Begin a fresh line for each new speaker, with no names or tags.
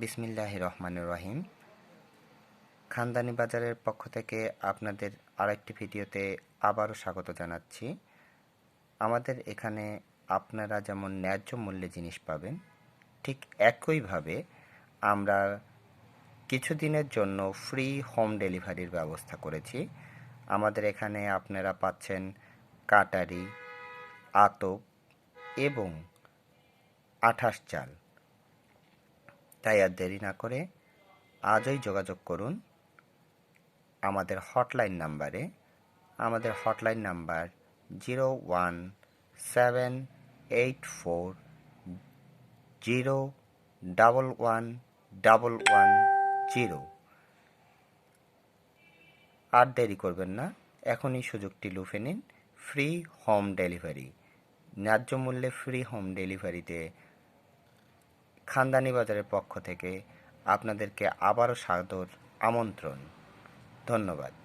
বিসমিল্লাহির রহমানির রহিম। খানদানি বাজারের পক্ষ থেকে আপনাদের আরেকটি ভিডিওতে আবারও স্বাগত জানাচ্ছি। আমাদের এখানে আপনারা যেমন ন্যায্য মূল্যে জিনিস পাবেন, ঠিক একইভাবে আমরা কিছুদিনের জন্য ফ্রি হোম ডেলিভারির ব্যবস্থা করেছি। আমাদের এখানে আপনারা পাচ্ছেন কাটারি, আতপ এবং আঠাশ চাল। তাই আর দেরি না করে আজই যোগাযোগ করুন আমাদের হটলাইন নাম্বারে। আমাদের হটলাইন নাম্বার 017840111110। আর দেরি করবেন না, এখনই সুযোগটি লুফে নিন। ফ্রি হোম ডেলিভারি, ন্যায্য মূল্যে ফ্রি হোম ডেলিভারিতে খানদানি বাজারের পক্ষ থেকে আপনাদেরকে আবারও সাদর আমন্ত্রণ। ধন্যবাদ।